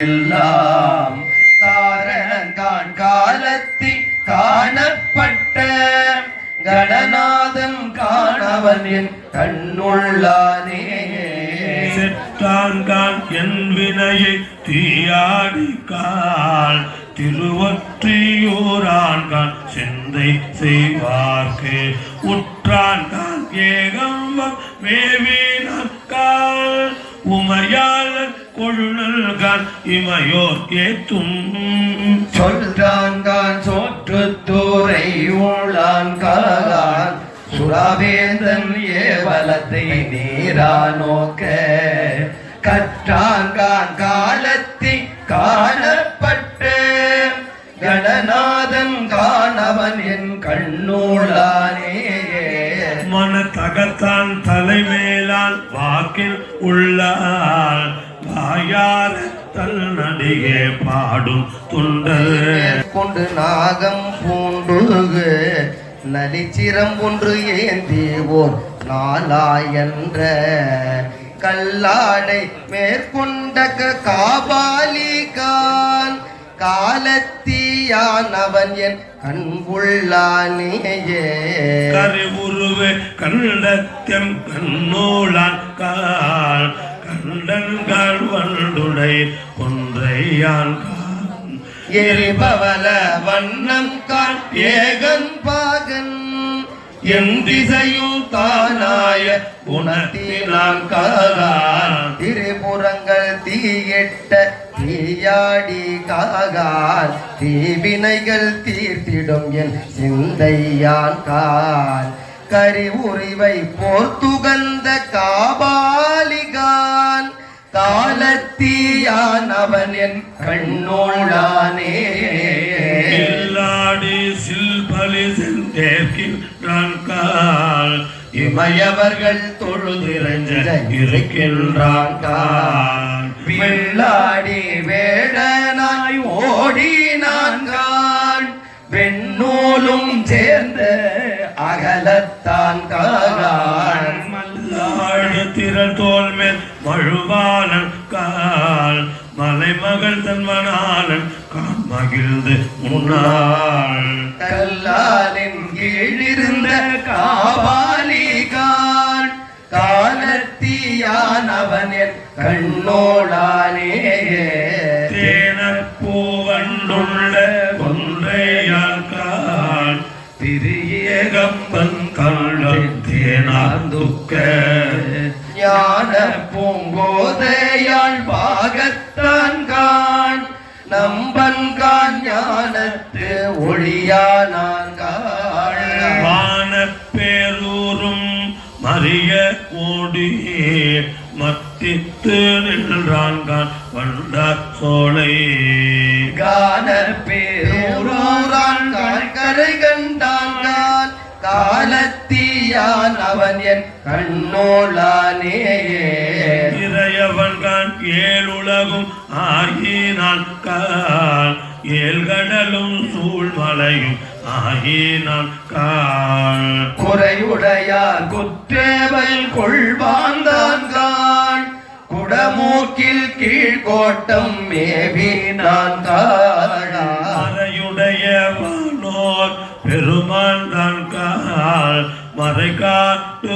எல்லாம் காரணங்கான் காலத்தில் காணப்பட்ட கடநாதன் காணவன் என் கண்ணுள்ளானே. செற்றான்கான் என் வினையை தீயாடிக்கான் திருவொற்றியூரான்கான் சிந்தை செய்வார்க்கு உற்றான்கான் ஏகம்பம் மேவினான் உமையாளன் கொழுநல்கான் இமையோர் ஏத்தும் சொல்றான்கான் சோற்றுத்தூரை ஊழான்கான் சுராவேந்தன் ஏவலத்தை நீரா நோக்க கற்றான்கான் காலத்தில் காணப்பட்ட கடநாதன் காணவன் என் கண்ணூளானே. மனத்தகத்தான் தலைமேலால் வாக்கில் உள்ளால் வாயார தல் நடிகே பாடும் துண்டல் கொண்டு நாகம் பூண்டு நலிச்சிரம் ஒன்று ஏந்தி ஓர் நாளாயன்ற கல்லாடை மேற்கொண்ட காபாலிகான் காலத்தியானவன் என் கண்புள்ளானேயே. கருவுருவே கண்டத்தம் கண்ணோளான் கால் கண்டன்கால் வண்டுடை கொன்றையான் எரிபவல வண்ணம் கான் ஏகன் பாகன் என் திசையும் தானாய குணத்தினான் காகான் திரிபுரங்கள் தீயிட்ட தீயாடி காகான் தீவினைகள் தீர்த்திடும் என் சிந்தையான் கான் கரி உரிவை போர்த்துகந்த காபாலிகான் காலத்தியானவன் என் கண்ணோளானே. சில்பலி சென்றேற்கின்றான் கால் இமையவர்கள் தொழுதிரஞ்ச இருக்கின்றான் கான் வெள்ளாடி வேடனாய் ஓடினான் கான் வெண்ணூலும் சேர்ந்த அகலத்தான் கான் மல்லாடு திரள் தோல் மேல் மழுவாளன் கால் மலைமகள் தன்மனாளன் கான் மகிழ்ந்து முன்னாள் கல்லாலின் கீழிருந்த காபாலிகான் காலத்தியானவன் என் கண்ணோளானே. தேனப்பூவண்டுள்ள கொன்றையான் கான் திரியேகம்பன் கள்ளன் தேனாந்துக்க ஞான பூங்கோதையாள் பாகத்தான் கான் நம்பன் கான் ஞானத்து ஒளியானான் கான் வான பேரூரும் மறிய ஓடி மத்தித்து நின்றான் கான் வண்ட சோலை கான பேரூரான் கான் கரை கண்டான் கான் காலத்தியான் அவன் என் கண்ணோளானே. இறையவன் கான் ஏழுலகும் ஆகினான் கான் ஏழ்கடலும் சூழ்மலையும் ஆகினான் கான் குறையுடையார் குற்றேவல் கொள்வாந்தான் கான் குடமூக்கில் கீழ்கோட்டம் மேவினான் கான் மறையுடைய வானோர் பெருமான் தான் கால் மறை காட்டு